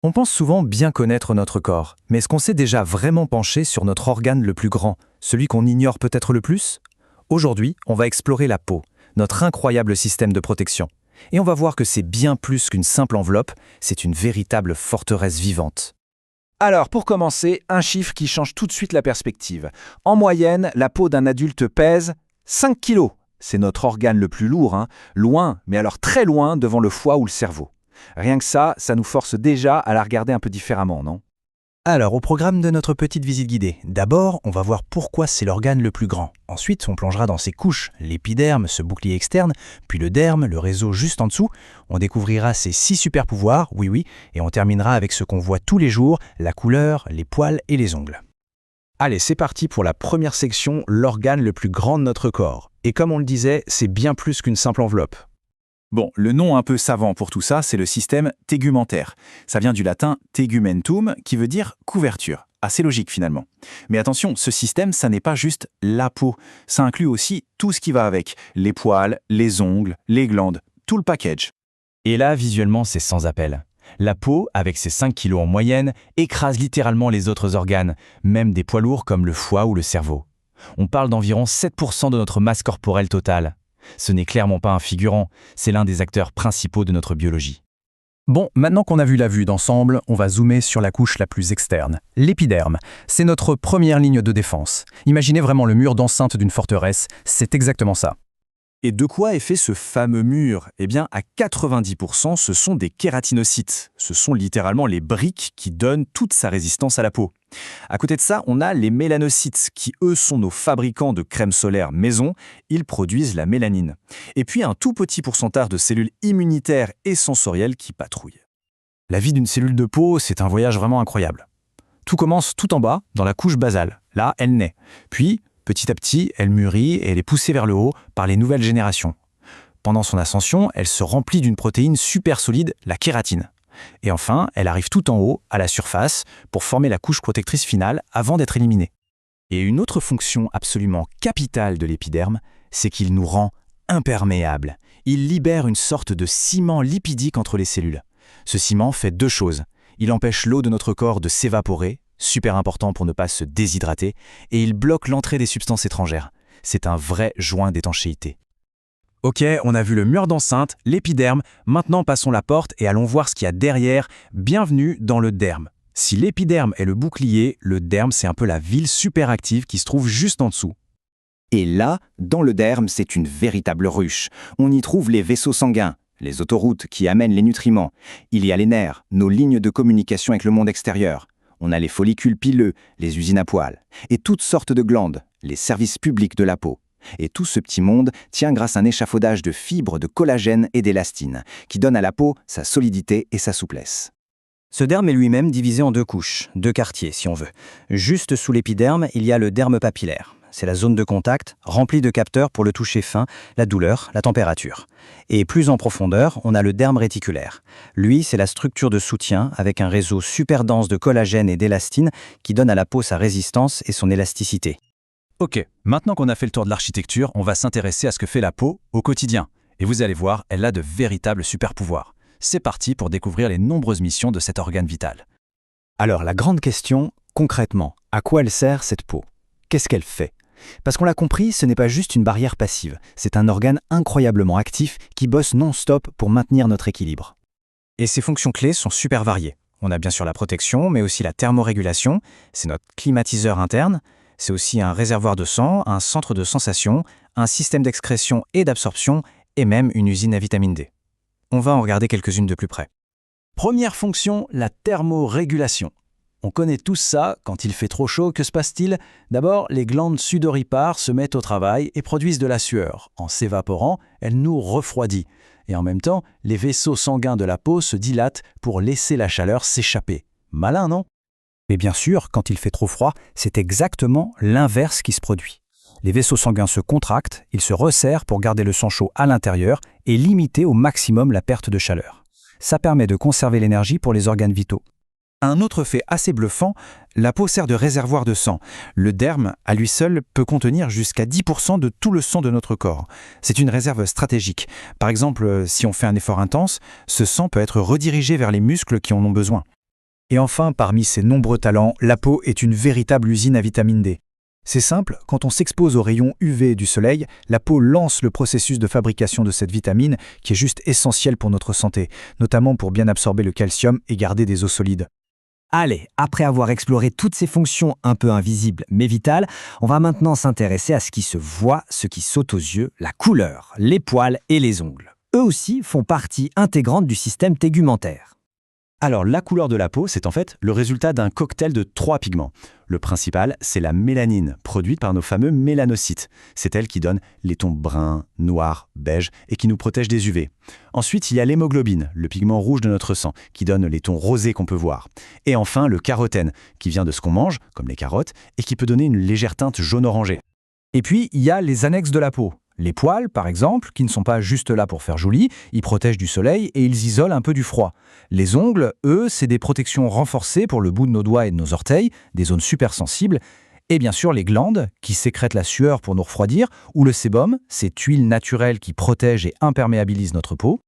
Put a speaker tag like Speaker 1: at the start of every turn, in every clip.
Speaker 1: On pense souvent bien connaître notre corps, mais est-ce qu'on s'est déjà vraiment penché sur notre organe le plus grand, celui qu'on ignore peut-être le plus? Aujourd'hui, on va explorer la peau, notre incroyable système de protection. Et on va voir que c'est bien plus qu'une simple enveloppe, c'est une véritable forteresse vivante.
Speaker 2: Alors, pour commencer, un chiffre qui change tout de suite la perspective. En moyenne, la peau d'un adulte pèse 5 kilos. C'est notre organe le plus lourd, loin, mais alors très loin devant le foie ou le cerveau. Rien que ça nous force déjà à la regarder un peu différemment, non?
Speaker 1: Alors, au programme de notre petite visite guidée, d'abord, on va voir pourquoi c'est l'organe le plus grand. Ensuite, on plongera dans ses couches, l'épiderme, ce bouclier externe, puis le derme, le réseau juste en dessous. On découvrira ses 6 super pouvoirs, oui, et on terminera avec ce qu'on voit tous les jours, la couleur, les poils et les ongles. Allez, c'est parti pour la première section, l'organe le plus grand de notre corps. Et comme on le disait, c'est bien plus qu'une simple enveloppe.
Speaker 3: Bon, le nom un peu savant pour tout ça, c'est le système tégumentaire. Ça vient du latin tegumentum, qui veut dire couverture. Assez logique finalement. Mais attention, ce système, ça n'est pas juste la peau. Ça inclut aussi tout ce qui va avec. Les poils, les ongles, les glandes, tout le package.
Speaker 1: Et là, visuellement, c'est sans appel. La peau, avec ses 5 kilos en moyenne, écrase littéralement les autres organes, même des poids lourds comme le foie ou le cerveau. On parle d'environ 7% de notre masse corporelle totale. Ce n'est clairement pas un figurant, c'est l'un des acteurs principaux de notre biologie. Bon, maintenant qu'on a vu la vue d'ensemble, on va zoomer sur la couche la plus externe, l'épiderme. C'est notre première ligne de défense. Imaginez vraiment le mur d'enceinte d'une forteresse, c'est exactement ça.
Speaker 3: Et de quoi est fait ce fameux mur? Eh bien, à 90%, ce sont des kératinocytes. Ce sont littéralement les briques qui donnent toute sa résistance à la peau. À côté de ça, on a les mélanocytes, qui eux sont nos fabricants de crème solaire maison. Ils produisent la mélanine. Et puis un tout petit pourcentage de cellules immunitaires et sensorielles qui patrouillent.
Speaker 1: La vie d'une cellule de peau, c'est un voyage vraiment incroyable. Tout commence tout en bas, dans la couche basale. Là, elle naît. Puis, petit à petit, elle mûrit et elle est poussée vers le haut par les nouvelles générations. Pendant son ascension, elle se remplit d'une protéine super solide, la kératine. Et enfin, elle arrive tout en haut, à la surface, pour former la couche protectrice finale avant d'être éliminée. Et une autre fonction absolument capitale de l'épiderme, c'est qu'il nous rend imperméables. Il libère une sorte de ciment lipidique entre les cellules. Ce ciment fait 2 choses. Il empêche l'eau de notre corps de s'évaporer, super important pour ne pas se déshydrater, et il bloque l'entrée des substances étrangères. C'est un vrai joint d'étanchéité. Ok, on a vu le mur d'enceinte, l'épiderme, maintenant passons la porte et allons voir ce qu'il y a derrière. Bienvenue dans le derme. Si l'épiderme est le bouclier, le derme c'est un peu la ville super active qui se trouve juste en dessous.
Speaker 4: Et là, dans le derme, c'est une véritable ruche. On y trouve les vaisseaux sanguins, les autoroutes qui amènent les nutriments. Il y a les nerfs, nos lignes de communication avec le monde extérieur. On a les follicules pileux, les usines à poils, et toutes sortes de glandes, les services publics de la peau. Et tout ce petit monde tient grâce à un échafaudage de fibres, de collagène et d'élastine, qui donne à la peau sa solidité et sa souplesse.
Speaker 5: Ce derme est lui-même divisé en 2 couches, 2 quartiers si on veut. Juste sous l'épiderme, il y a le derme papillaire. C'est la zone de contact, remplie de capteurs pour le toucher fin, la douleur, la température. Et plus en profondeur, on a le derme réticulaire. Lui, c'est la structure de soutien avec un réseau super dense de collagène et d'élastine qui donne à la peau sa résistance et son élasticité.
Speaker 1: Ok, maintenant qu'on a fait le tour de l'architecture, on va s'intéresser à ce que fait la peau au quotidien. Et vous allez voir, elle a de véritables super-pouvoirs. C'est parti pour découvrir les nombreuses missions de cet organe vital.
Speaker 5: Alors la grande question, concrètement, à quoi elle sert cette peau? Qu'est-ce qu'elle fait? Parce qu'on l'a compris, ce n'est pas juste une barrière passive, c'est un organe incroyablement actif qui bosse non-stop pour maintenir notre équilibre.
Speaker 1: Et ses fonctions clés sont super variées. On a bien sûr la protection, mais aussi la thermorégulation, c'est notre climatiseur interne, c'est aussi un réservoir de sang, un centre de sensation, un système d'excrétion et d'absorption, et même une usine à vitamine D. On va en regarder quelques-unes de plus près.
Speaker 2: Première fonction, la thermorégulation. On connaît tous ça, quand il fait trop chaud, que se passe-t-il? D'abord, les glandes sudoripares se mettent au travail et produisent de la sueur. En s'évaporant, elle nous refroidit. Et en même temps, les vaisseaux sanguins de la peau se dilatent pour laisser la chaleur s'échapper. Malin, non?
Speaker 5: Mais bien sûr, quand il fait trop froid, c'est exactement l'inverse qui se produit. Les vaisseaux sanguins se contractent, ils se resserrent pour garder le sang chaud à l'intérieur et limiter au maximum la perte de chaleur. Ça permet de conserver l'énergie pour les organes vitaux.
Speaker 1: Un autre fait assez bluffant, la peau sert de réservoir de sang. Le derme, à lui seul, peut contenir jusqu'à 10% de tout le sang de notre corps. C'est une réserve stratégique. Par exemple, si on fait un effort intense, ce sang peut être redirigé vers les muscles qui en ont besoin.
Speaker 2: Et enfin, parmi ses nombreux talents, la peau est une véritable usine à vitamine D. C'est simple, quand on s'expose aux rayons UV du soleil, la peau lance le processus de fabrication de cette vitamine qui est juste essentielle pour notre santé, notamment pour bien absorber le calcium et garder des os solides.
Speaker 5: Allez, après avoir exploré toutes ces fonctions un peu invisibles mais vitales, on va maintenant s'intéresser à ce qui se voit, ce qui saute aux yeux, la couleur, les poils et les ongles. Eux aussi font partie intégrante du système tégumentaire.
Speaker 3: Alors, la couleur de la peau, c'est en fait le résultat d'un cocktail de 3 pigments. Le principal, c'est la mélanine, produite par nos fameux mélanocytes. C'est elle qui donne les tons bruns, noirs, beige et qui nous protège des UV. Ensuite, il y a l'hémoglobine, le pigment rouge de notre sang, qui donne les tons rosés qu'on peut voir. Et enfin, le carotène, qui vient de ce qu'on mange, comme les carottes, et qui peut donner une légère teinte jaune-orangé.
Speaker 2: Et puis, il y a les annexes de la peau. Les poils, par exemple, qui ne sont pas juste là pour faire joli, ils protègent du soleil et ils isolent un peu du froid. Les ongles, eux, c'est des protections renforcées pour le bout de nos doigts et de nos orteils, des zones super sensibles. Et bien sûr, les glandes, qui sécrètent la sueur pour nous refroidir, ou le sébum, cette huile naturelle qui protège et imperméabilise notre peau.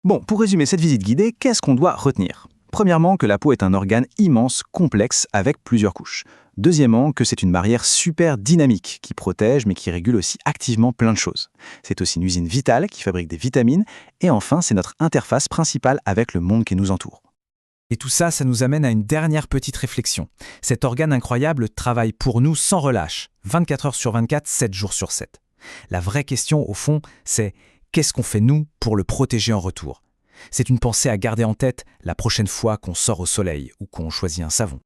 Speaker 3: Bon, pour résumer cette visite guidée, qu'est-ce qu'on doit retenir ? Premièrement, que la peau est un organe immense, complexe, avec plusieurs couches. Deuxièmement, que c'est une barrière super dynamique, qui protège mais qui régule aussi activement plein de choses. C'est aussi une usine vitale qui fabrique des vitamines. Et enfin, c'est notre interface principale avec le monde qui nous entoure.
Speaker 2: Et tout ça, ça nous amène à une dernière petite réflexion. Cet organe incroyable travaille pour nous sans relâche, 24 heures sur 24, 7 jours sur 7. La vraie question, au fond, c'est qu'est-ce qu'on fait nous pour le protéger en retour ? C'est une pensée à garder en tête la prochaine fois qu'on sort au soleil ou qu'on choisit un savon.